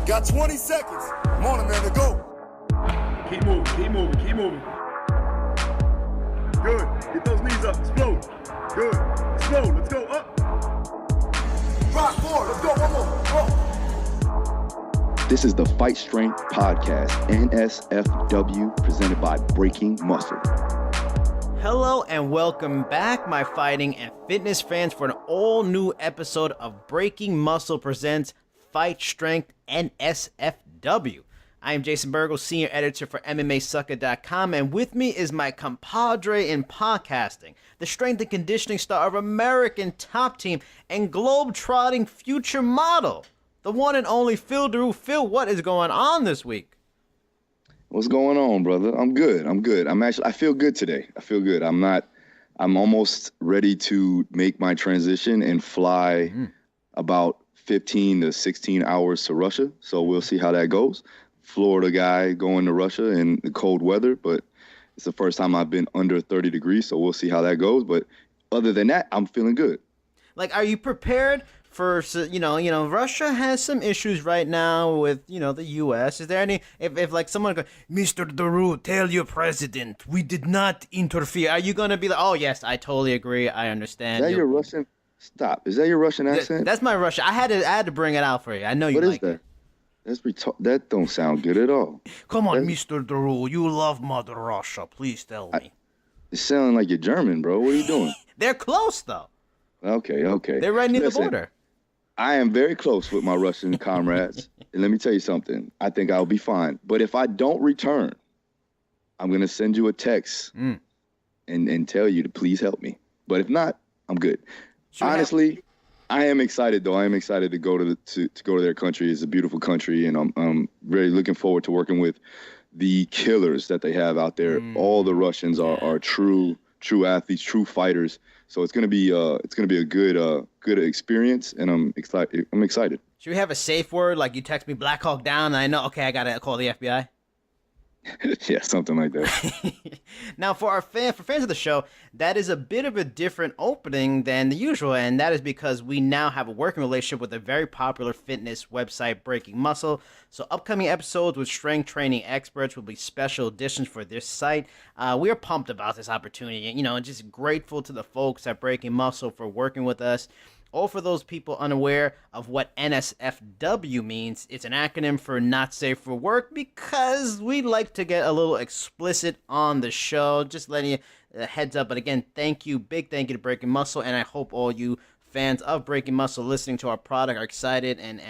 Got 20 seconds. Come on, man, to go. Keep moving. Good. Get those knees up. Explode. Good. Explode. Let's go. Up. Rock forward. Let's go. One more. Go. This is the Fight Strength Podcast, NSFW, presented by Breaking Muscle. Hello and welcome back, my fighting and fitness fans, for an all-new episode of Breaking Muscle presents Fight Strength NSFW. I am Jason Burgos, senior editor for MMAsucker.com, and with me is my compadre in podcasting, the strength and conditioning star of American Top Team and globe-trotting future model, the one and only Phil Daru. Phil, what is going on this week? What's going on, brother? I'm good. I feel good today. I feel good. I'm almost ready to make my transition and fly about 15 to 16 hours to Russia. So we'll see how that goes. Florida guy going to Russia in the cold weather, but it's the first time I've been under 30 degrees. So we'll see how that goes. But other than that, I'm feeling good. Like, are you prepared for, Russia has some issues right now with, the U.S. Is there any, if like someone goes, Mr. Daru, tell your president, we did not interfere. Are you going to be like, oh, yes, I totally agree. I understand. Is that your Russian? Stop. Is that your Russian accent? That's my Russian. I had to bring it out for you. I know you like it. That don't sound good at all. Come on, Mr. Daru, you love Mother Russia. Please tell me. It's sounding like you're German, bro. What are you doing? They're close, though. Okay. They're right near the border. I am very close with my Russian comrades. And let me tell you something. I think I'll be fine. But if I don't return, I'm going to send you a text and tell you to please help me. But if not, I'm good. Honestly, I am excited, though. I am excited to go to go to their country. It's a beautiful country, and I'm really looking forward to working with the killers that they have out there. All the Russians are true athletes, true fighters. So it's gonna be a good experience, and I'm excited. Should we have a safe word, like you text me Black Hawk Down, and I know, okay, I gotta call the FBI? Yeah, something like that. Now, for fans of the show, that is a bit of a different opening than the usual, and that is because we now have a working relationship with a very popular fitness website, Breaking Muscle. So upcoming episodes with strength training experts will be special editions for this site. We are pumped about this opportunity, and just grateful to the folks at Breaking Muscle for working with us. Or for those people unaware of what NSFW means, it's an acronym for Not Safe for Work, because we like to get a little explicit on the show. Just letting you a heads up. But again, big thank you to Breaking Muscle, and I hope all you fans of Breaking Muscle listening to our product are excited and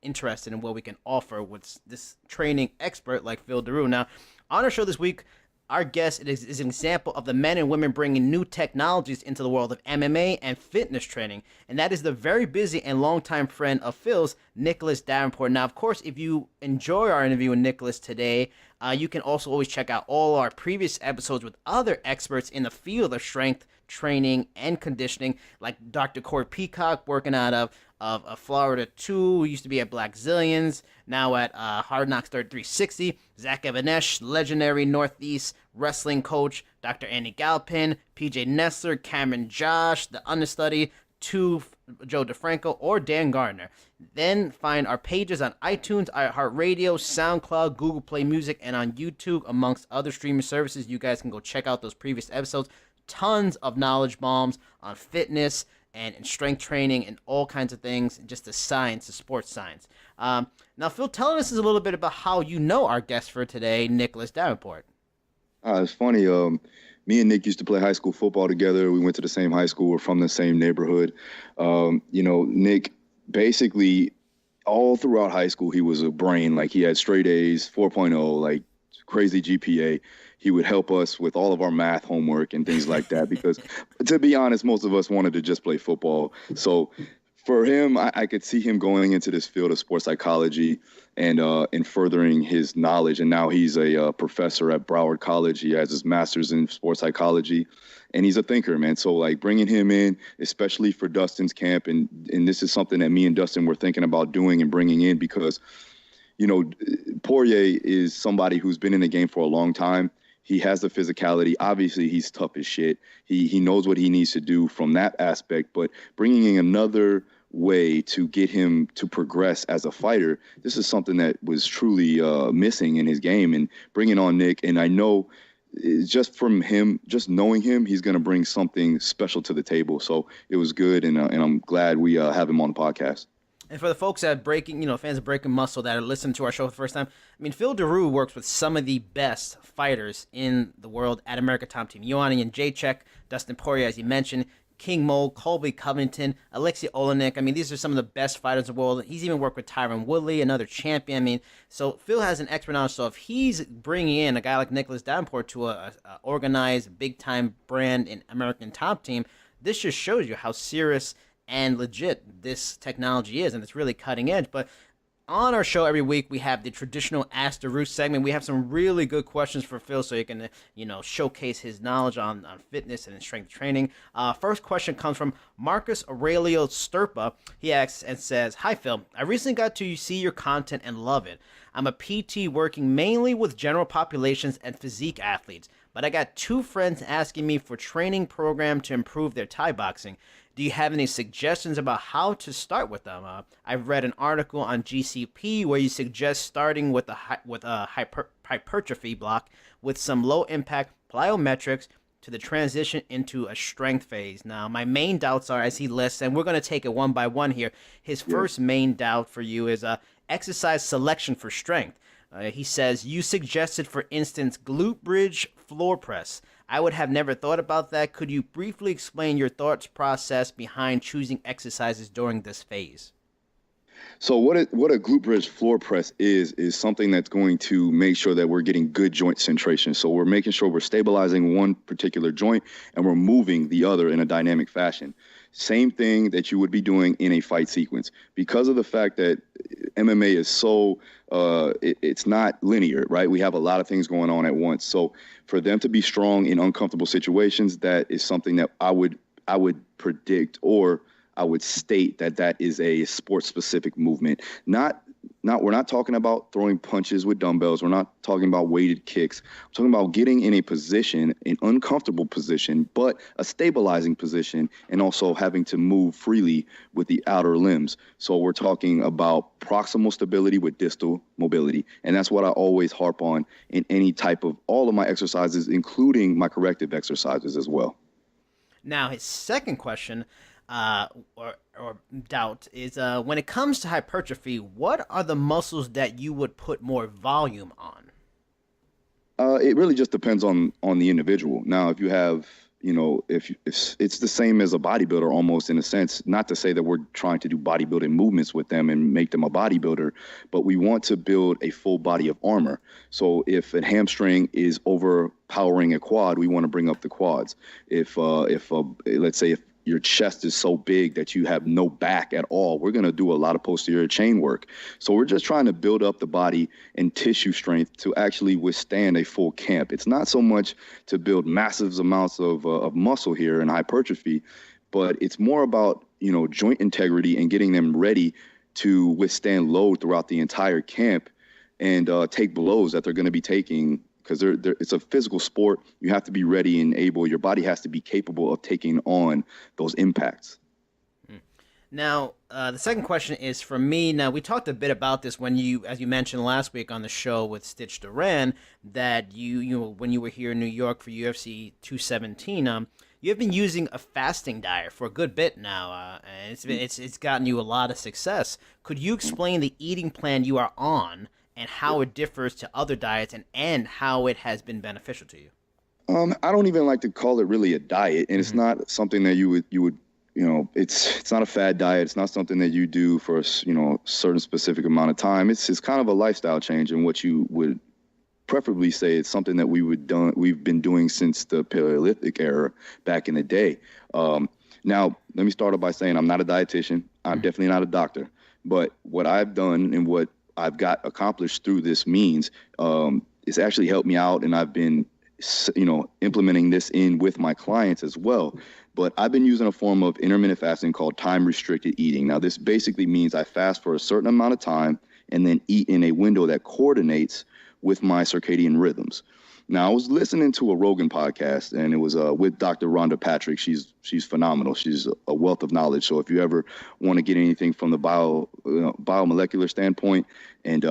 interested in what we can offer with this training expert like Phil Daru. Now, on our show this week, our guest is an example of the men and women bringing new technologies into the world of MMA and fitness training, and that is the very busy and longtime friend of Phil's, Nicholas Davenport. Now, of course, if you enjoy our interview with Nicholas today, you can also always check out all our previous episodes with other experts in the field of strength training and conditioning, like Dr. Corey Peacock, working out of Florida 2, who used to be at Black Zillions, now at Hard Knocks 360. Zach Evanesh, legendary Northeast wrestling coach. Dr. Andy Galpin, PJ Nessler, Cameron Josh, the understudy to Joe DeFranco, or Dan Gardner. Then find our pages on iTunes, iHeartRadio, SoundCloud, Google Play Music, and on YouTube, amongst other streaming services. You guys can go check out those previous episodes. Tons of knowledge bombs on fitness and strength training and all kinds of things, and just the sports science. Now, Phil, tell us a little bit about how you know our guest for today, Nicholas Davenport. It's funny. Me and Nick used to play high school football together. We went to the same high school. We're from the same neighborhood. Nick, basically, all throughout high school, he was a brain. Like, he had straight A's, 4.0, like crazy GPA. He would help us with all of our math homework and things like that because, to be honest, most of us wanted to just play football. So for him, I could see him going into this field of sports psychology and furthering his knowledge. And now he's a professor at Broward College. He has his master's in sports psychology, and he's a thinker, man. So, like, bringing him in, especially for Dustin's camp, and this is something that me and Dustin were thinking about doing and bringing in because, Poirier is somebody who's been in the game for a long time. He has the physicality. Obviously, he's tough as shit. He knows what he needs to do from that aspect. But bringing in another way to get him to progress as a fighter. This is something that was truly missing in his game, and bringing on Nick. And I know just from him, just knowing him, he's going to bring something special to the table. So it was good, and I'm glad we have him on the podcast. And for the folks that fans of Breaking Muscle that are listening to our show for the first time, I mean, Phil Daru works with some of the best fighters in the world at American Top Team. Ioane and Jacek, Dustin Poirier, as you mentioned, King Mo, Colby Covington, Alexei Olenek. I mean, these are some of the best fighters in the world. He's even worked with Tyron Woodley, another champion. I mean, so Phil has an expert knowledge. So if he's bringing in a guy like Nicholas Davenport to a organized, big-time brand in American Top Team, this just shows you how serious and legit this technology is, and it's really cutting edge. But on our show every week, we have the traditional Ask Daru segment. We have some really good questions for Phil so you can, showcase his knowledge on fitness and strength training. First question comes from Marcus Aurelio Sturpa. He asks and says, "Hi, Phil. I recently got to see your content and love it. I'm a PT working mainly with general populations and physique athletes, but I got 2 friends asking me for training program to improve their Thai boxing. Do you have any suggestions about how to start with them? I've read an article on GCP where you suggest starting with a hypertrophy block with some low-impact plyometrics to the transition into a strength phase. Now, my main doubts are, as he lists, and we're going to take it one by one here. His first main doubt for you is exercise selection for strength. He says, you suggested, for instance, glute bridge floor press. I would have never thought about that. Could you briefly explain your thoughts process behind choosing exercises during this phase? So what a glute bridge floor press is something that's going to make sure that we're getting good joint centration. So we're making sure we're stabilizing one particular joint and we're moving the other in a dynamic fashion. Same thing that you would be doing in a fight sequence. Because of the fact that MMA is so, it's not linear, right? We have a lot of things going on at once. So for them to be strong in uncomfortable situations, that is something that I would predict, or I would state that is a sports-specific movement. We're not talking about throwing punches with dumbbells. We're not talking about weighted kicks. I'm talking about getting in a position, an uncomfortable position, but a stabilizing position, and also having to move freely with the outer limbs. So we're talking about proximal stability with distal mobility. And that's what I always harp on in any type of all of my exercises, including my corrective exercises as well. Now, his second question, or doubt, is when it comes to hypertrophy, what are the muscles that you would put more volume on? It really just depends on the individual. Now, if you have, if it's the same as a bodybuilder almost, in a sense, not to say that we're trying to do bodybuilding movements with them and make them a bodybuilder, but we want to build a full body of armor. So if a hamstring is overpowering a quad, we want to bring up the quads. If let's say if your chest is so big that you have no back at all, we're going to do a lot of posterior chain work. So we're just trying to build up the body and tissue strength to actually withstand a full camp. It's not so much to build massive amounts of muscle here in hypertrophy, but it's more about, joint integrity and getting them ready to withstand load throughout the entire camp and take blows that they're going to be taking. Because it's a physical sport. You have to be ready and able. Your body has to be capable of taking on those impacts. Now, the second question is from me. Now, we talked a bit about this as you mentioned last week on the show with Stitch Duran, that when you were here in New York for UFC 217, you have been using a fasting diet for a good bit now, and it's gotten you a lot of success. Could you explain the eating plan you are on and how it differs to other diets and how it has been beneficial to you? I don't even like to call it really a diet, and it's not something that you would, it's not a fad diet. It's not something that you do for a certain specific amount of time. It's kind of a lifestyle change, and what you would preferably say it's something that we've been doing since the Paleolithic era back in the day. Now, let me start off by saying I'm not a dietitian. I'm definitely not a doctor, but what I've done and what I've got accomplished through this means it's actually helped me out, and I've been implementing this in with my clients as well. But I've been using a form of intermittent fasting called time restricted eating. Now, this basically means I fast for a certain amount of time and then eat in a window that coordinates with my circadian rhythms. Now, I was listening to a Rogan podcast, and it was with Dr. Rhonda Patrick. She's phenomenal. She's a wealth of knowledge. So if you ever want to get anything from the biomolecular standpoint, and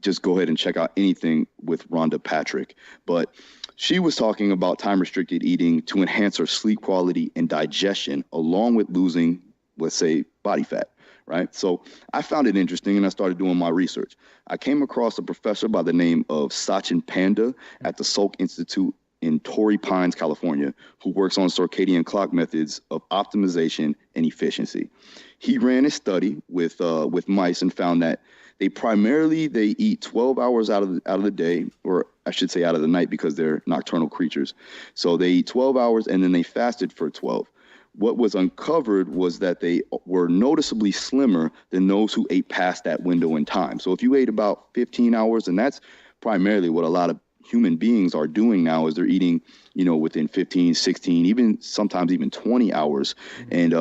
just go ahead and check out anything with Rhonda Patrick. But she was talking about time-restricted eating to enhance our sleep quality and digestion, along with losing, let's say, body fat. Right. So I found it interesting, and I started doing my research. I came across a professor by the name of Sachin Panda at the Salk Institute in Torrey Pines, California, who works on circadian clock methods of optimization and efficiency. He ran a study with mice and found that they eat 12 hours out of the day, or I should say out of the night, because they're nocturnal creatures. So they eat 12 hours and then they fasted for 12. What was uncovered was that they were noticeably slimmer than those who ate past that window in time. So if you ate about 15 hours, and that's primarily what a lot of human beings are doing now, is they're eating, within 15, 16, sometimes even 20 hours. And,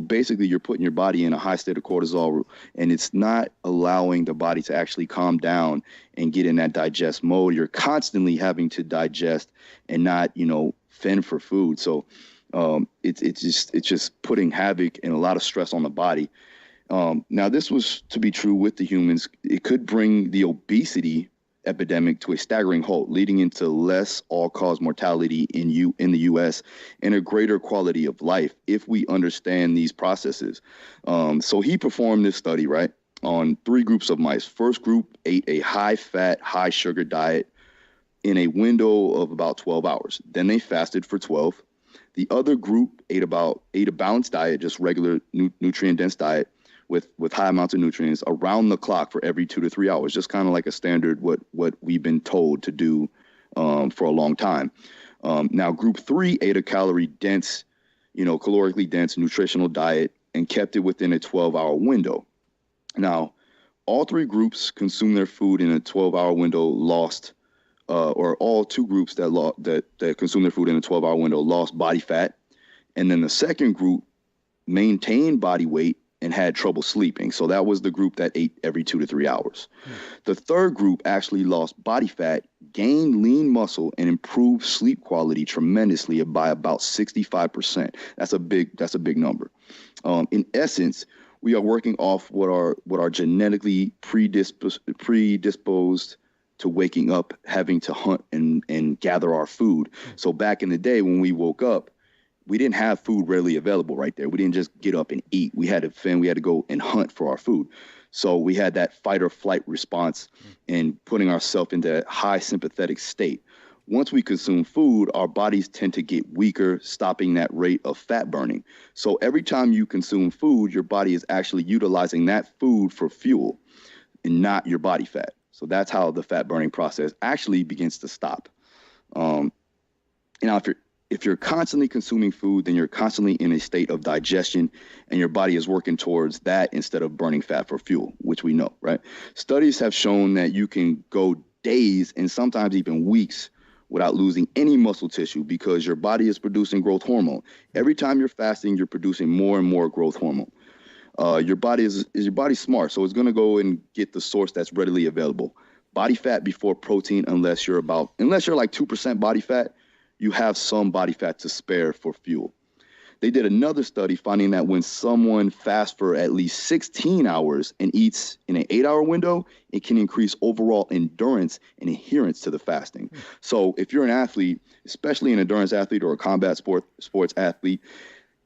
basically you're putting your body in a high state of cortisol, and it's not allowing the body to actually calm down and get in that digest mode. You're constantly having to digest and not, fend for food. So it's just putting havoc and a lot of stress on the body. Now, this was to be true with the humans. It could bring the obesity epidemic to a staggering halt, leading into less all-cause mortality in the U.S. and a greater quality of life if we understand these processes. So he performed this study, right, on 3 groups of mice. First group ate a high-fat, high-sugar diet in a window of about 12 hours. Then they fasted for 12. The other group ate a balanced diet, just regular nutrient-dense diet with high amounts of nutrients around the clock for every 2 to 3 hours, just kind of like a standard what we've been told to do for a long time. Now, group 3 ate a calorie-dense, calorically dense nutritional diet and kept it within a 12-hour window. Now, all 3 groups consumed their food in a 12-hour window or all 2 groups that consumed their food in a 12-hour window lost body fat. And then the second group maintained body weight and had trouble sleeping. So that was the group that ate every 2 to 3 hours. The third group actually lost body fat, gained lean muscle, and improved sleep quality tremendously by about 65%. That's a big number. In essence, we are working off what are genetically predisposed to waking up, having to hunt and gather our food. So back in the day when we woke up, we didn't have food readily available right there. We didn't just get up and eat. We had to go and hunt for our food. So we had that fight or flight response and putting ourselves into that high sympathetic state. Once we consume food, our bodies tend to get weaker, stopping that rate of fat burning. So every time you consume food, your body is actually utilizing that food for fuel and not your body fat. So that's how the fat burning process actually begins to stop. If you're constantly consuming food, then you're constantly in a state of digestion, and your body is working towards that instead of burning fat for fuel, which we know, right? Studies have shown that you can go days and sometimes even weeks without losing any muscle tissue because your body is producing growth hormone. Every time you're fasting, you're producing more and more growth hormone. Your body is smart, so it's going to go and get the source that's readily available. Body fat before protein, unless you're like 2% body fat, you have some body fat to spare for fuel. They did another study finding that when someone fasts for at least 16 hours and eats in an 8-hour window, it can increase overall endurance and adherence to the fasting. So if you're an athlete, especially an endurance athlete or a combat sports athlete,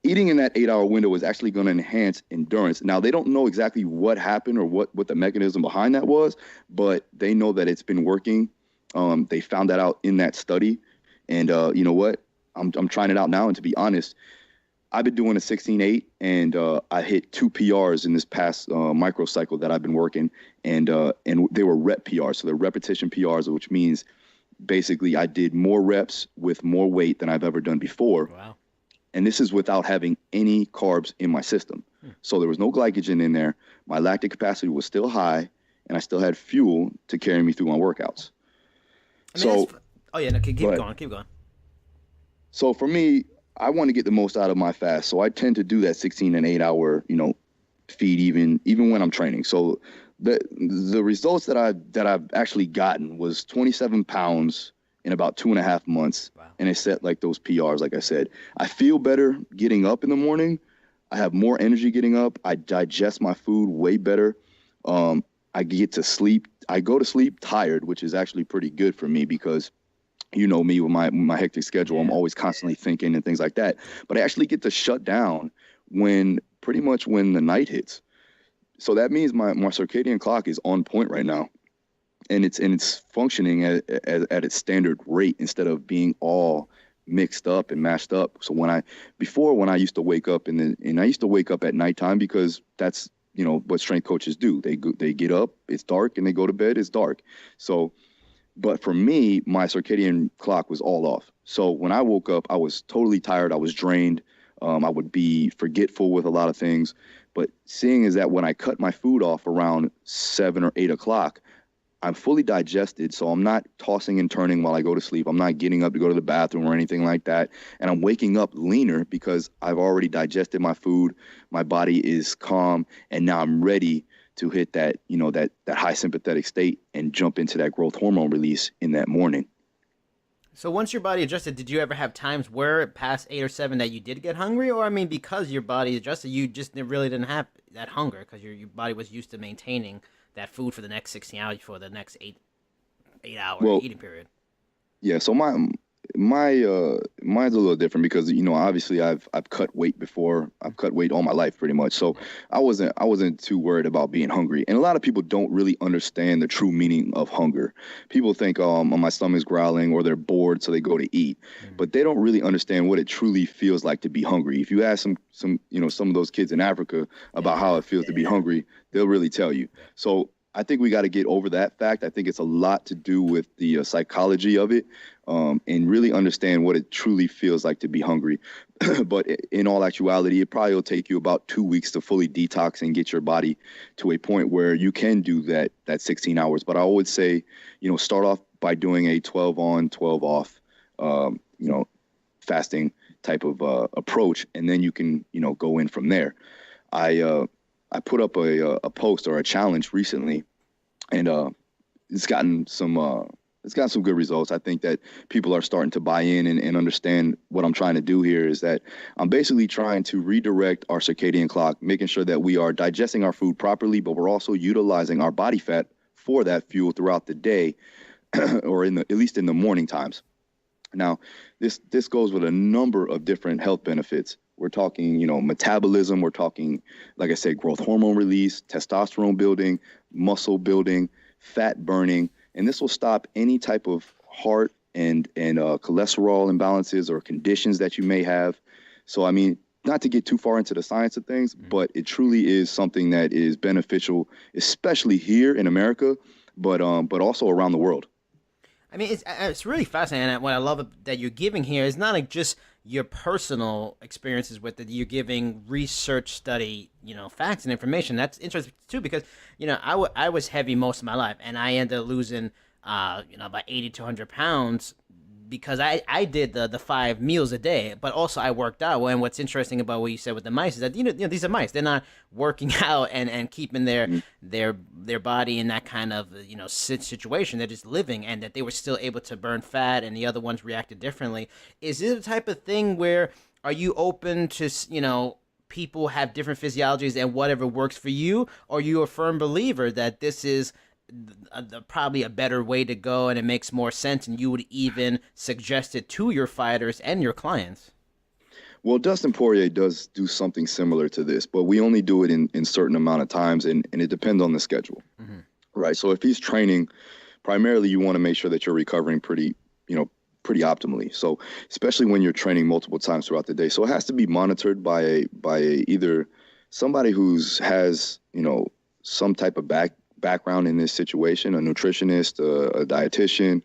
eating in that 8-hour window is actually going to enhance endurance. Now, they don't know exactly what happened or what the mechanism behind that was, but they know that it's been working. They found that out in that study. And you know what? I'm trying it out now. And to be honest, I've been doing a 16-8, and I hit 2 PRs in this past microcycle that I've been working. And they were rep PRs. So they're repetition PRs, which means basically I did more reps with more weight than I've ever done before. Wow. And this is without having any carbs in my system. So there was no glycogen in there. My lactic capacity was still high, and I still had fuel to carry me through my workouts. Keep going. So for me, I want to get the most out of my fast. So I tend to do that 16 and 8 hour, feed even when I'm training. So the results that I've actually gotten was 27 pounds in about 2.5 months. Wow. And I set like those PRs, like I said. I feel better getting up in the morning. I have more energy getting up. I digest my food way better. I get to sleep. I go to sleep tired, which is actually pretty good for me because you know me with my hectic schedule. I'm always constantly thinking and things like that. But I actually get to shut down pretty much when the night hits. So that means my circadian clock is on point right now. And it's functioning at its standard rate instead of being all mixed up and mashed up. So when I used to wake up and I used to wake up at nighttime because that's, you know, what strength coaches do. They get up, it's dark, and they go to bed, it's dark. So, but for me, my circadian clock was all off. So when I woke up, I was totally tired. I was drained. I would be forgetful with a lot of things. But seeing is that when I cut my food off around 7 or 8 o'clock, I'm fully digested, so I'm not tossing and turning while I go to sleep. I'm not getting up to go to the bathroom or anything like that. And I'm waking up leaner because I've already digested my food. My body is calm, and now I'm ready to hit that, you know, that high sympathetic state and jump into that growth hormone release in that morning. So once your body adjusted, did you ever have times where past 8 or 7 that you did get hungry? Or, I mean, because your body adjusted, you just really didn't have that hunger because your body was used to maintaining that food for the next 16 hours for the next 8-hour eating period? Yeah, so mine's a little different because, you know, obviously I've cut weight before. I've cut weight all my life pretty much. So I wasn't too worried about being hungry. And a lot of people don't really understand the true meaning of hunger. People think, oh, my stomach's growling or they're bored, so they go to eat. But they don't really understand what it truly feels like to be hungry. If you ask some of those kids in Africa about how it feels to be hungry, they'll really tell you. So I think we got to get over that fact. I think it's a lot to do with the psychology of it, and really understand what it truly feels like to be hungry. But in all actuality, it probably will take you about 2 weeks to fully detox and get your body to a point where you can do that 16 hours. But I would say, you know, start off by doing a 12 on, 12 off, fasting type of approach, and then you can, you know, go in from there. I put up a post or a challenge recently, and it's gotten some good results. I think that people are starting to buy in and understand what I'm trying to do here is that I'm basically trying to redirect our circadian clock, making sure that we are digesting our food properly, but we're also utilizing our body fat for that fuel throughout the day, or at least in the morning times. Now, this goes with a number of different health benefits. We're talking, you know, metabolism. We're talking, like I said, growth hormone release, testosterone building, muscle building, fat burning. And this will stop any type of heart and cholesterol imbalances or conditions that you may have. So, I mean, not to get too far into the science of things, but it truly is something that is beneficial, especially here in America, but also around the world. I mean, it's really fascinating. And what I love that you're giving here is not like just your personal experiences with it. You're giving research study, you know, facts and information. That's interesting too, because, you know, I was heavy most of my life, and I ended up losing, about 80 to 100 pounds because I did the 5 meals a day, but also I worked out. Well, and what's interesting about what you said with the mice is that, you know these are mice. They're not working out and keeping their body in that kind of, you know, situation. They're just living, and that they were still able to burn fat, and the other ones reacted differently. Is it a type of thing where are you open to, you know, people have different physiologies and whatever works for you, or are you a firm believer that this is probably a better way to go and it makes more sense, and you would even suggest it to your fighters and your clients? Well, Dustin Poirier does do something similar to this, but we only do it in certain amount of times, and it depends on the schedule, right? So if he's training, primarily you want to make sure that you're recovering pretty optimally. So especially when you're training multiple times throughout the day. So it has to be monitored by either somebody has, you know, some type of background in this situation, a nutritionist, a dietitian,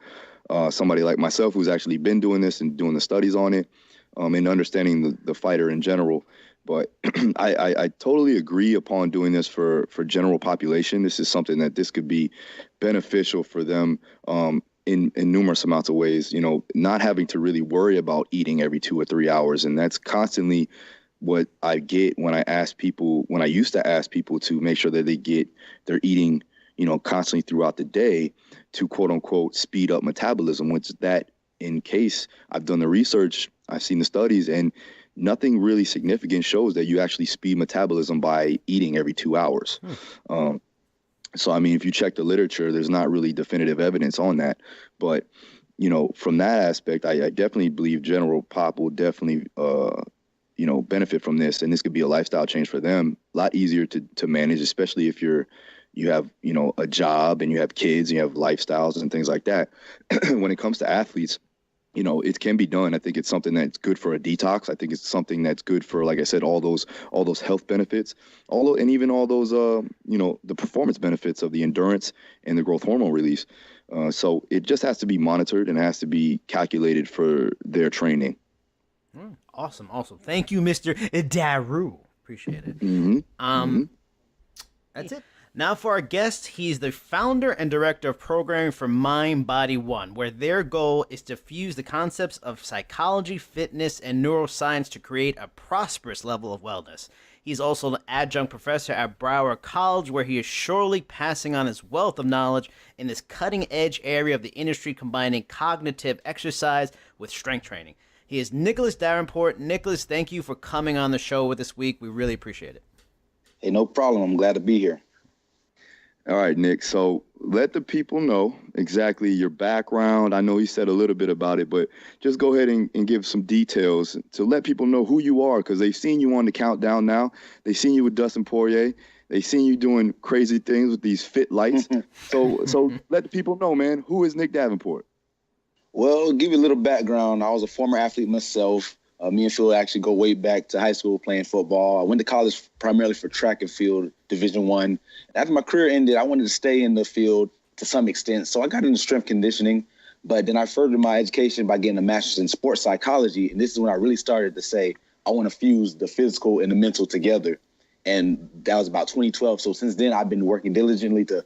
somebody like myself who's actually been doing this and doing the studies on it, and understanding the fighter in general. But I totally agree upon doing this for general population. This is something that this could be beneficial for them in numerous amounts of ways, you know, not having to really worry about eating every 2 or 3 hours. And that's constantly what I get when I used to ask people to make sure that they're eating, constantly throughout the day to quote unquote speed up metabolism, which that in case I've done the research, I've seen the studies, and nothing really significant shows that you actually speed metabolism by eating every 2 hours. So, I mean, if you check the literature, there's not really definitive evidence on that. But, from that aspect, I definitely believe General Pop will definitely, benefit from this. And this could be a lifestyle change for them. A lot easier to manage, especially if you have, a job and you have kids and you have lifestyles and things like that. When it comes to athletes, it can be done. I think it's something that's good for a detox. I think it's something that's good for, like I said, all those health benefits, and even all those, the performance benefits of the endurance and the growth hormone release. So it just has to be monitored and has to be calculated for their training. Awesome. Thank you, Mr. Daru. Appreciate it. That's it. Now for our guest, he's the founder and director of programming for Mind Body One, where their goal is to fuse the concepts of psychology, fitness, and neuroscience to create a prosperous level of wellness. He's also an adjunct professor at Broward College, where he is surely passing on his wealth of knowledge in this cutting-edge area of the industry, combining cognitive exercise with strength training. He is Nicholas Davenport. Nicholas, thank you for coming on the show with this week. We really appreciate it. Hey, no problem. I'm glad to be here. All right, Nick. So let the people know exactly your background. I know you said a little bit about it, but just go ahead and give some details to let people know who you are, because they've seen you on the countdown now. They've seen you with Dustin Poirier. They've seen you doing crazy things with these fit lights. So let the people know, man, who is Nick Davenport? Well, give you a little background. I was a former athlete myself. Me and Phil actually go way back to high school playing football. I went to college primarily for track and field, Division I. After my career ended, I wanted to stay in the field to some extent, so I got into strength conditioning. But then I furthered my education by getting a master's in sports psychology, and this is when I really started to say, I want to fuse the physical and the mental together. And that was about 2012. So since then, I've been working diligently to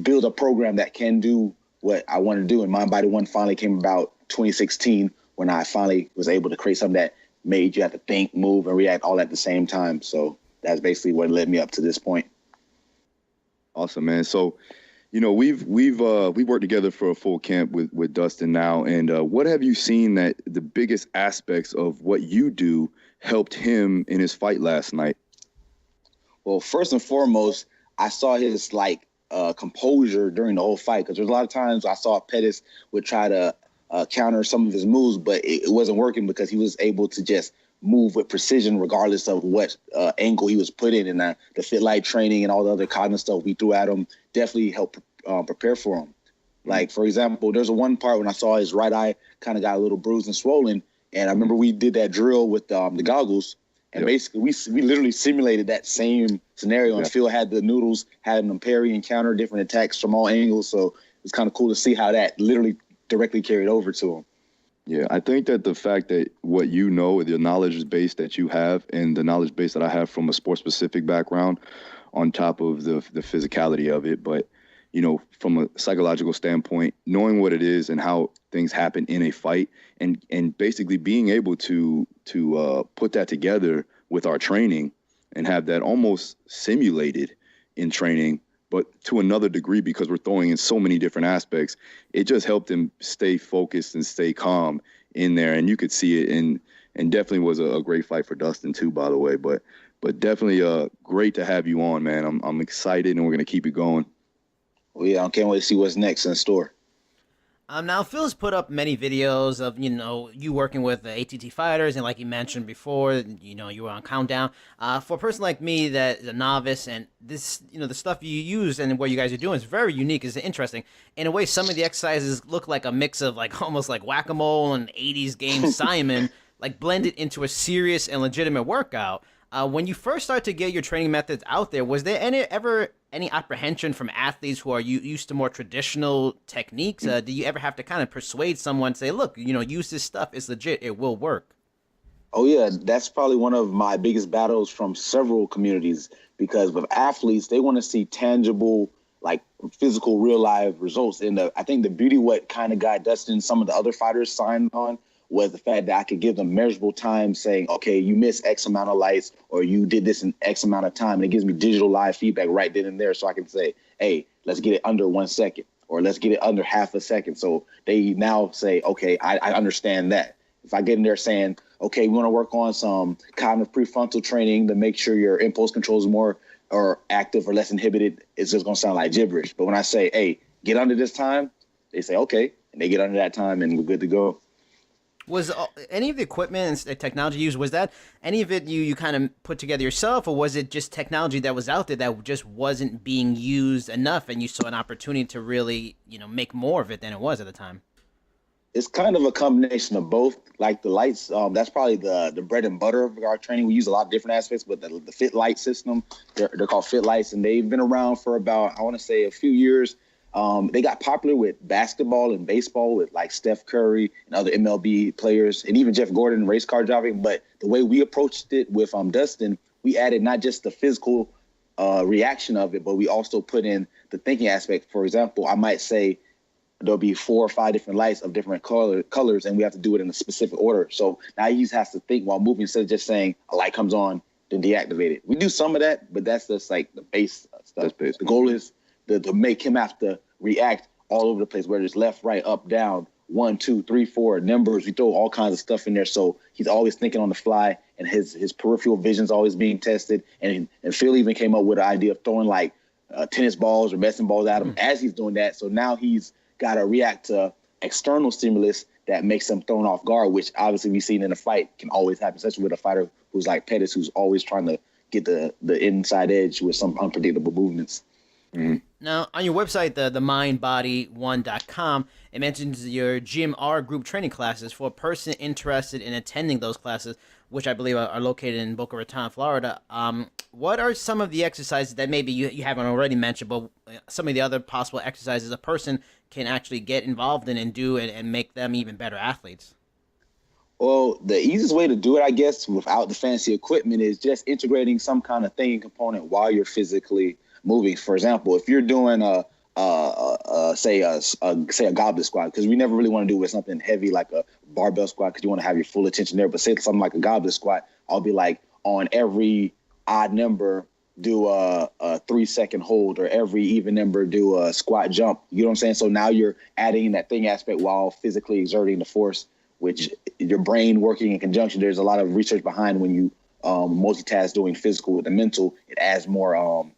build a program that can do what I want to do. And Mind Body One finally came about 2016, when I finally was able to create something that made you have to think, move, and react all at the same time. So that's basically what led me up to this point. Awesome, man. So, we've worked together for a full camp with Dustin now. And what have you seen that the biggest aspects of what you do helped him in his fight last night? Well, first and foremost, I saw his composure during the whole fight, because there's a lot of times I saw Pettis would try to counter some of his moves, but it wasn't working because he was able to just move with precision regardless of what angle he was put in. And the fit light training and all the other cognitive stuff we threw at him definitely helped prepare for him. Like, for example, there's one part when I saw his right eye kind of got a little bruised and swollen, and I remember we did that drill with the goggles, and basically we literally simulated that same scenario, and Phil had the noodles, had him parry and counter different attacks from all angles, so it was kind of cool to see how that literally directly carried over to him. Yeah, I think that the fact that what the knowledge base that you have and the knowledge base that I have from a sports-specific background on top of the physicality of it, but, from a psychological standpoint, knowing what it is and how things happen in a fight and basically being able to put that together with our training and have that almost simulated in training, but to another degree, because we're throwing in so many different aspects, it just helped him stay focused and stay calm in there. And you could see it, and definitely was a great fight for Dustin too, by the way. But definitely great to have you on, man. I'm excited, and we're going to keep it going. Well, yeah, I can't wait to see what's next in store. Now, Phil's put up many videos of, you working with the ATT fighters, and like you mentioned before, you were on Countdown. For a person like me that is a novice, and this, the stuff you use and what you guys are doing is very unique, is interesting. In a way, some of the exercises look like a mix of almost like whack-a-mole and 80s game Simon, blended into a serious and legitimate workout. When you first start to get your training methods out there, was there ever any apprehension from athletes who are used to more traditional techniques? Do you ever have to kind of persuade someone, say, look, use this stuff, it's legit, it will work? Oh, yeah, that's probably one of my biggest battles from several communities, because with athletes, they want to see tangible, physical, real life results. And I think the beauty, what kind of got Dustin and some of the other fighters signed on, was the fact that I could give them measurable time saying, okay, you missed X amount of lights, or you did this in X amount of time. And it gives me digital live feedback right then and there. So I can say, hey, let's get it under 1 second, or let's get it under half a second. So they now say, okay, I understand that. If I get in there saying, okay, we want to work on some cognitive prefrontal training to make sure your impulse control is more or active or less inhibited, it's just going to sound like gibberish. But when I say, hey, get under this time, they say, okay, and they get under that time and we're good to go. Was any of the equipment and technology used, was that any of it you kind of put together yourself, or was it just technology that was out there that just wasn't being used enough and you saw an opportunity to really, make more of it than it was at the time? It's kind of a combination of both. Like the lights, that's probably the bread and butter of our training. We use a lot of different aspects, but the Fit Light system, they're called Fit Lights, and they've been around for about, I want to say, a few years. They got popular with basketball and baseball with like Steph Curry and other MLB players, and even Jeff Gordon, race car driving. But the way we approached it with Dustin, we added not just the physical reaction of it, but we also put in the thinking aspect. For example, I might say there'll be 4 or 5 different lights of different colors, and we have to do it in a specific order. So now he has to think while moving instead of just saying a light comes on, then deactivate it. We do some of that, but that's just like the base stuff. The goal is to make him have to react all over the place, whether it's left, right, up, down, 1, 2, 3, 4 numbers. We throw all kinds of stuff in there, so he's always thinking on the fly, and his peripheral vision's always being tested. And Phil even came up with the idea of throwing like tennis balls or medicine balls at him as he's doing that. So now he's got to react to external stimulus that makes him thrown off guard, which obviously we've seen in a fight can always happen, especially with a fighter who's like Pettis, who's always trying to get the inside edge with some unpredictable movements. Mm-hmm. Now, on your website, the mindbody1.com, it mentions your GMR group training classes for a person interested in attending those classes, which I believe are located in Boca Raton, Florida. What are some of the exercises that maybe you haven't already mentioned, but some of the other possible exercises a person can actually get involved in and do and make them even better athletes? Well, the easiest way to do it, I guess, without the fancy equipment is just integrating some kind of thinking component while you're physically moving. For example, if you're doing say a goblet squat, because we never really want to do with something heavy like a barbell squat because you want to have your full attention there. But say something like a goblet squat, I'll be like, on every odd number, do a 3-second hold, or every even number, do a squat jump. You know what I'm saying? So now you're adding that thing aspect while physically exerting the force, which your brain working in conjunction. There's a lot of research behind when you multitask doing physical with the mental. It adds more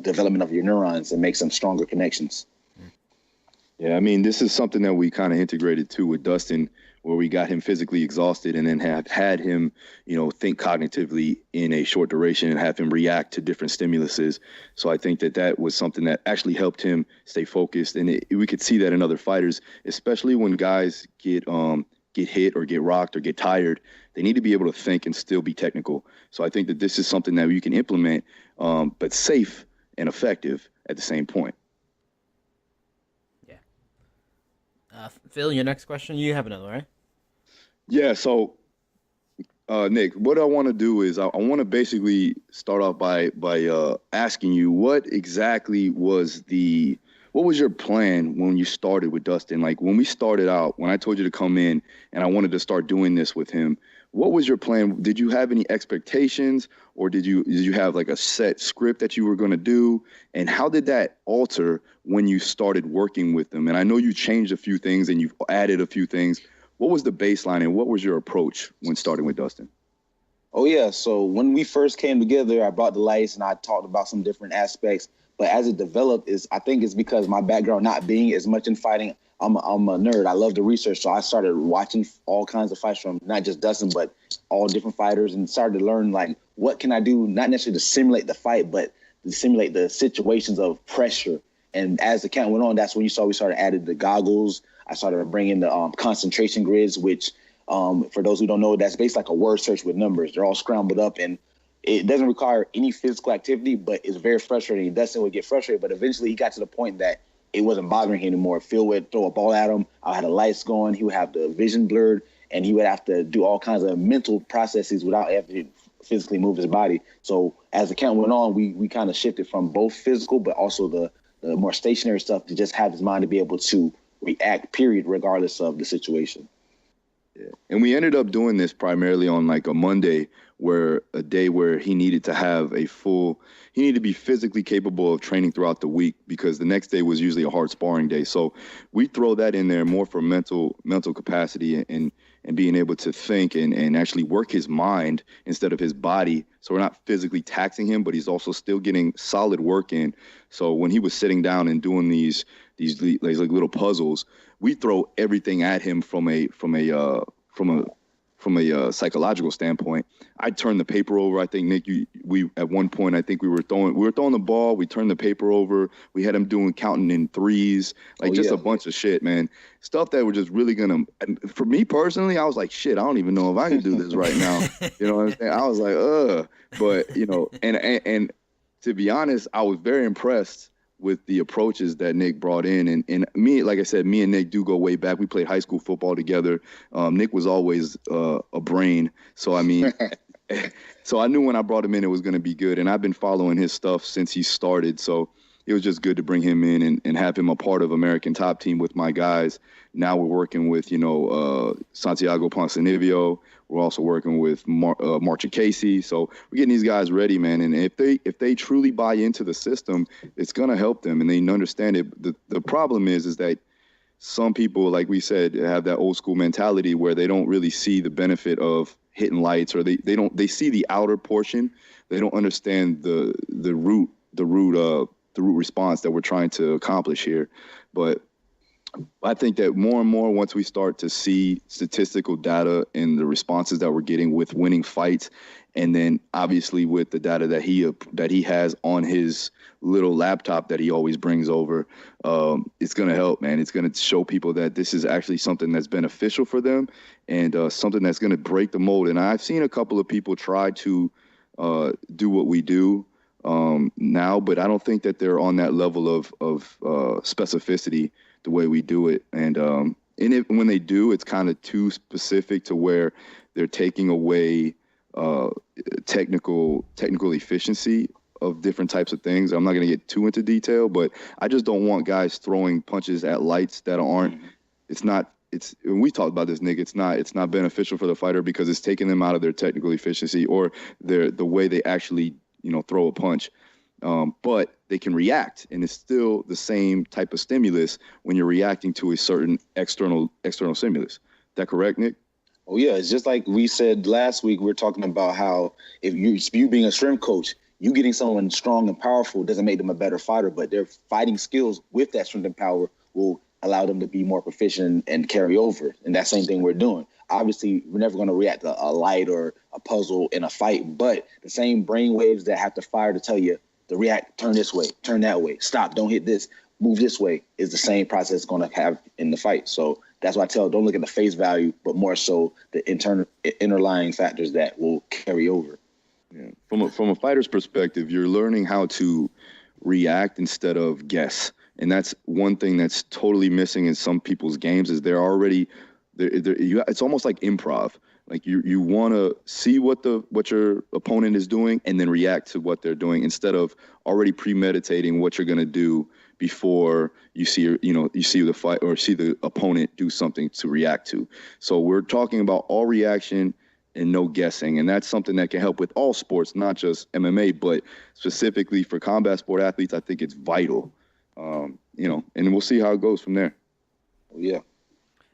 development of your neurons and makes some stronger connections. Yeah, I mean, this is something that we kind of integrated too with Dustin, where we got him physically exhausted and then have had him, think cognitively in a short duration and have him react to different stimuluses. So I think that was something that actually helped him stay focused. And we could see that in other fighters, especially when guys get hit or get rocked or get tired. They need to be able to think and still be technical. So I think that this is something that you can implement, but safe and effective at the same point. Phil, your next question? You have another, right? Yeah, so, Nick, what I want to do is I want to basically start off by asking you what exactly was your plan when you started with Dustin? Like when we started out, when I told you to come in and I wanted to start doing this with him, what was your plan? Did you have any expectations, or did you have like a set script that you were going to do? And how did that alter when you started working with them? And I know you changed a few things and you've added a few things. What was the baseline and what was your approach when starting with Dustin? Oh, yeah. So when we first came together, I brought the lights and I talked about some different aspects. But as it developed, I think it's because my background not being as much in fighting, I'm a nerd. I love the research. So I started watching all kinds of fights from not just Dustin, but all different fighters, and started to learn, like, what can I do, not necessarily to simulate the fight, but to simulate the situations of pressure. And as the count went on, that's when we started adding the goggles. I started bringing the concentration grids, which for those who don't know, that's basically like a word search with numbers. They're all scrambled up, and it doesn't require any physical activity, but it's very frustrating. Dustin would get frustrated, but eventually he got to the point that it wasn't bothering him anymore. Phil would throw a ball at him. I had the lights going. He would have the vision blurred, and he would have to do all kinds of mental processes without having to physically move his body. So as the count went on, we kind of shifted from both physical, but also the more stationary stuff to just have his mind to be able to react, period, regardless of the situation. Yeah. And we ended up doing this primarily on like a Monday, where a day where he needed to have he needed to be physically capable of training throughout the week, because the next day was usually a hard sparring day. So we throw that in there more for mental capacity and being able to think and actually work his mind instead of his body. So we're not physically taxing him, but he's also still getting solid work in. So when he was sitting down and doing these like little puzzles, we throw everything at him from a psychological standpoint. I turned the paper over. I think Nick, we at one point, I think we were throwing the ball. We turned the paper over. We had him counting in threes, like a bunch of shit, man. Stuff that were just really for me personally, I was like, shit, I don't even know if I can do this right now. You know what I'm saying? I was like, but you know, and to be honest, I was very impressed with the approaches that Nick brought in. And me, like I said, me and Nick do go way back. We played high school football together. Nick was always a brain. So, I mean, so I knew when I brought him in, it was going to be good. And I've been following his stuff since he started. So it was just good to bring him in and have him a part of American Top Team with my guys. Now we're working with, Santiago Ponzinibbio. We're also working with Marcia Casey. So we're getting these guys ready, man. And if they truly buy into the system, it's going to help them and they understand it. The problem is that some people, like we said, have that old school mentality where they don't really see the benefit of hitting lights, or they see the outer portion. They don't understand the root response that we're trying to accomplish here. But I think that more and more, once we start to see statistical data and the responses that we're getting with winning fights, and then obviously with the data that he has on his little laptop that he always brings over, it's going to help, man. It's going to show people that this is actually something that's beneficial for them and something that's going to break the mold. And I've seen a couple of people try to do what we do now, but I don't think that they're on that level of specificity the way we do it. And when they do, it's kind of too specific to where they're taking away technical efficiency of different types of things. I'm not going to get too into detail, but I just don't want guys throwing punches at lights that aren't, we talked about this, Nick, it's not beneficial for the fighter because it's taking them out of their technical efficiency or the way they actually, throw a punch. But they can react, and it's still the same type of stimulus when you're reacting to a certain external stimulus. Is that correct, Nick? Oh, yeah. It's just like we said last week. We're talking about how if you being a strength coach, you getting someone strong and powerful doesn't make them a better fighter, but their fighting skills with that strength and power will allow them to be more proficient and carry over. And that same thing we're doing. Obviously, we're never going to react to a light or a puzzle in a fight, but the same brain waves that have to fire to tell you to react, turn this way, turn that way, stop, don't hit this, move this way, is the same process it's going to have in the fight. So that's why I tell, don't look at the face value, but more so the interlying factors that will carry over. Yeah. From a fighter's perspective, you're learning how to react instead of guess. And that's one thing that's totally missing in some people's games is they're already it's almost like improv. Like you want to see what your opponent is doing and then react to what they're doing instead of already premeditating what you're going to do before you see the fight or see the opponent do something to react to. So we're talking about all reaction and no guessing, and that's something that can help with all sports, not just MMA, but specifically for combat sport athletes. I think it's vital, and we'll see how it goes from there. Yeah.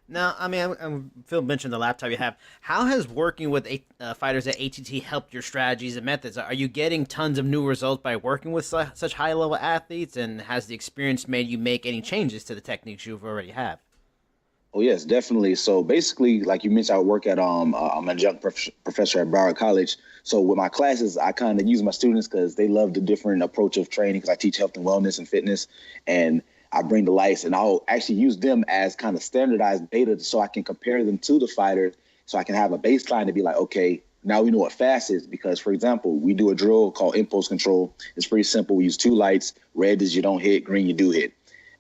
Now, I mean, Phil mentioned the laptop you have. How has working with fighters at ATT helped your strategies and methods? Are you getting tons of new results by working with such high-level athletes, and has the experience made you make any changes to the techniques you've already have? Oh, yes, definitely. So basically, like you mentioned, I work at I'm an adjunct professor at Broward College. So with my classes, I kind of use my students because they love the different approach of training because I teach health and wellness and fitness, and I bring the lights, and I'll actually use them as kind of standardized data so I can compare them to the fighter so I can have a baseline to be like, okay, now we know what fast is. Because, for example, we do a drill called impulse control. It's pretty simple. We use 2 lights. Red is you don't hit, green you do hit.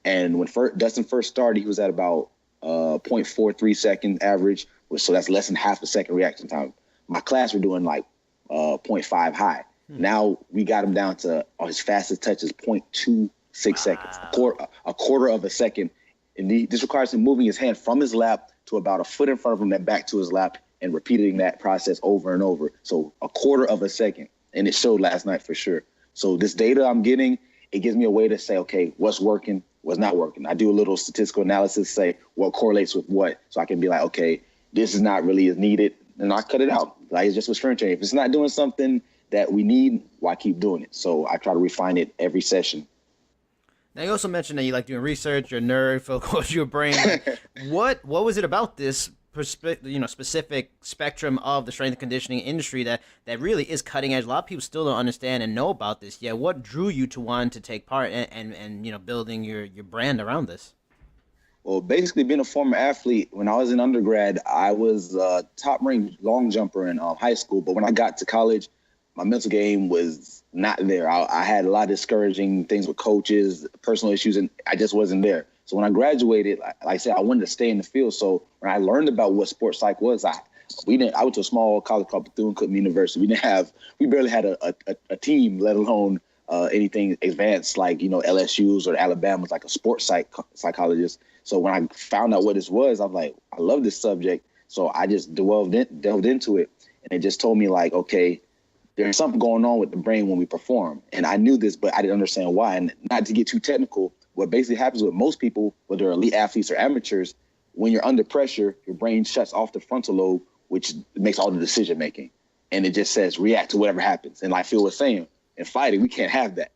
And when Dustin first started, he was at about 0.43 second average, so that's less than half a second reaction time. My class, we're doing like 0.5 high. Now we got him down to his fastest touch is 0.26 seconds, a quarter of a second. And this requires him moving his hand from his lap to about a foot in front of him, then back to his lap, and repeating that process over and over. So a quarter of a second. And it showed last night for sure. So this data I'm getting, it gives me a way to say, okay, what's working, what's not working. I do a little statistical analysis, say what correlates with what. So I can be like, okay, this is not really as needed, and I cut it out. Like it's just with strength training. If it's not doing something that we need, why keep doing it? So I try to refine it every session. Now you also mentioned that you like doing research. You're a nerd. Phil calls you a brain. Like, what was it about this specific spectrum of the strength and conditioning industry that really is cutting edge? A lot of people still don't understand and know about this. Yeah, what drew you to want to take part and building your brand around this? Well, basically being a former athlete, when I was in undergrad, I was a top-ranked long jumper in high school. But when I got to college, my mental game was not there. I had a lot of discouraging things with coaches, personal issues, and I just wasn't there. So when I graduated, like I said, I wanted to stay in the field. So when I learned about what sports psych was, I went to a small college called Bethune-Cookman University. We barely had a team, let alone anything advanced like, LSU's or Alabama's, like a sports psychologist. So when I found out what this was, I'm like, I love this subject. So I just delved into it. And it just told me like, okay, there's something going on with the brain when we perform. And I knew this, but I didn't understand why. And not to get too technical, what basically happens with most people, whether elite athletes or amateurs, when you're under pressure, your brain shuts off the frontal lobe, which makes all the decision making. And it just says react to whatever happens. And like Phil was saying, in fighting, we can't have that.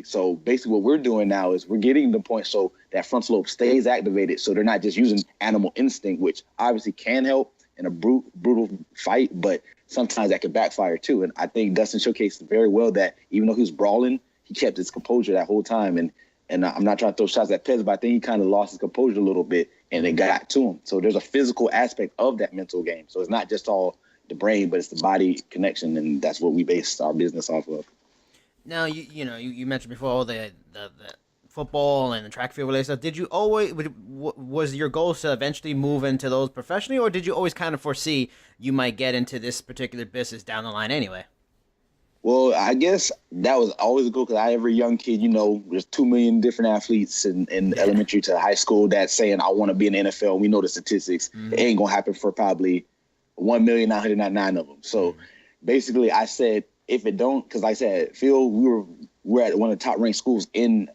So basically what we're doing now is we're getting to the point so that frontal lobe stays activated, so they're not just using animal instinct, which obviously can help in a brutal fight, but sometimes that could backfire too. And I think Dustin showcased very well that even though he was brawling, he kept his composure that whole time. And I'm not trying to throw shots at Pez, but I think he kind of lost his composure a little bit, and it got to him. So there's a physical aspect of that mental game. So it's not just all the brain, but it's the body connection, and that's what we base our business off of. Now, you mentioned before all the football and the track field related stuff. Did you always, was your goal to eventually move into those professionally, or did you always kind of foresee you might get into this particular business down the line anyway? Well, I guess that was always a goal because every young kid, there's 2 million different athletes in elementary to high school that's saying, I want to be in the NFL. We know the statistics. Mm-hmm. It ain't going to happen for probably 1,999,000 of them. So basically I said, if it don't, because like I said, Phil, we're at one of the top ranked schools in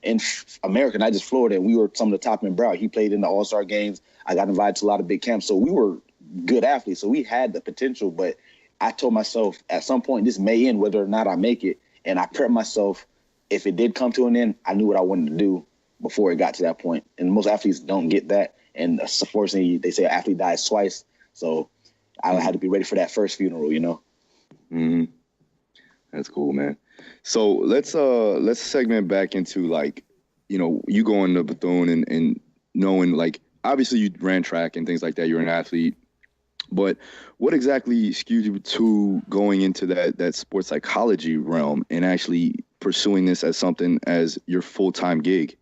America, not just Florida, and we were some of the top in Broward. He played in the All-Star games. I got invited to a lot of big camps. So we were good athletes. So we had the potential, but I told myself at some point this may end whether or not I make it. And I prepped myself. If it did come to an end, I knew what I wanted to do before it got to that point. And most athletes don't get that. And unfortunately, they say an athlete dies twice. So I had to be ready for that first funeral, Mm-hmm. That's cool, man. So let's segment back into you going to Bethune and knowing obviously you ran track and things like that. You're an athlete, but what exactly skewed you to going into that sports psychology realm and actually pursuing this as something as your full-time gig?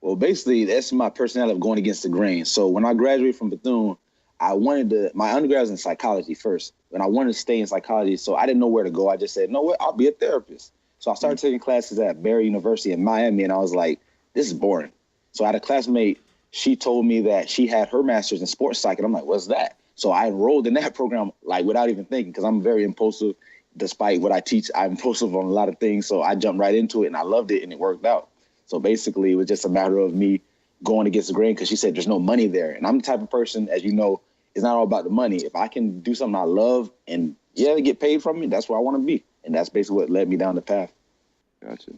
Well, basically that's my personality of going against the grain. So when I graduated from Bethune, my undergrad was in psychology first, and I wanted to stay in psychology, so I didn't know where to go. I just said, no, what? I'll be a therapist. So I started taking classes at Barry University in Miami, and I was like, this is boring. So I had a classmate, she told me that she had her master's in sports psych, and I'm like, what's that? So I enrolled in that program, without even thinking, because I'm very impulsive. Despite what I teach, I'm impulsive on a lot of things, so I jumped right into it, and I loved it, and it worked out. So basically, it was just a matter of me going against the grain because she said there's no money there. And I'm the type of person, as you know, it's not all about the money. If I can do something I love and get paid from it, that's where I want to be. And that's basically what led me down the path. Gotcha.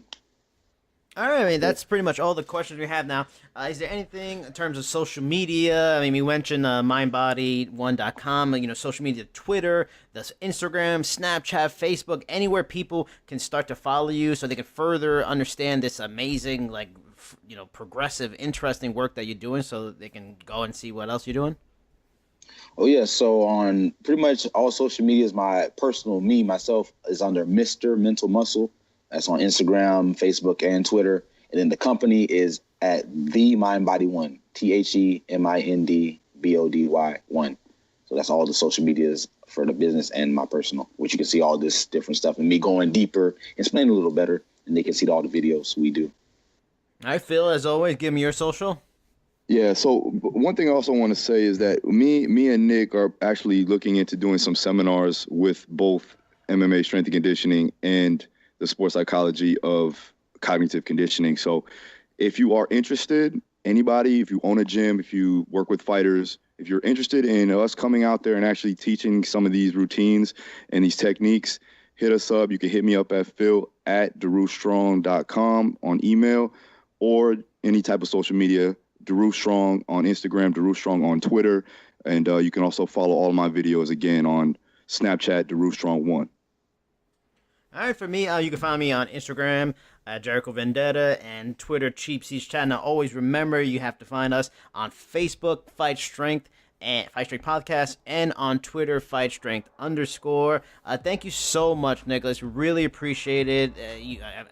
All right, I mean, that's pretty much all the questions we have now. Is there anything in terms of social media? I mean, we mentioned mindbody1.com, social media, Twitter, the Instagram, Snapchat, Facebook, anywhere people can start to follow you so they can further understand this amazing, progressive, interesting work that you're doing so they can go and see what else you're doing? Oh, yeah. So on pretty much all social medias, my personal myself is under Mr. Mental Muscle. That's on Instagram, Facebook, and Twitter. And then the company is at The Mindbody1, TheMindBody1. So that's all the social medias for the business and my personal, which you can see all this different stuff and me going deeper, explaining a little better, and they can see all the videos we do. All right, Phil, as always, give me your social. Yeah, so one thing I also want to say is that me and Nick are actually looking into doing some seminars with both MMA strength and conditioning and the sports psychology of cognitive conditioning. So if you are interested, anybody, if you own a gym, if you work with fighters, if you're interested in us coming out there and actually teaching some of these routines and these techniques, hit us up. You can hit me up at phil@darustrong.com on email or any type of social media, Daru Strong on Instagram, Daru Strong on Twitter. And you can also follow all my videos again on Snapchat, Daru Strong 1. All right, for me, you can find me on Instagram at Jericho Vendetta and Twitter, Cheap Seats Chat. Now, always remember, you have to find us on Facebook, Fight Strength and Fight Strength Podcast, and on Twitter, Fight Strength _. Thank you so much, Nicholas. Really appreciate it.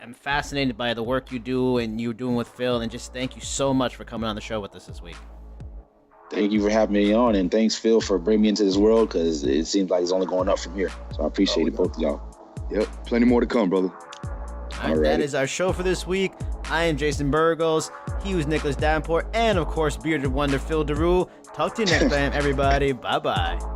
I'm fascinated by the work you do and you're doing with Phil, and just thank you so much for coming on the show with us this week. Thank you for having me on, and thanks, Phil, for bringing me into this world, because it seems like it's only going up from here. So I appreciate it, both of y'all. Yep, plenty more to come, brother. All right, that is our show for this week. I am Jason Burgos. He was Nicholas Davenport, and of course, bearded wonder Phil Daru. Talk to you next time, everybody. Bye-bye.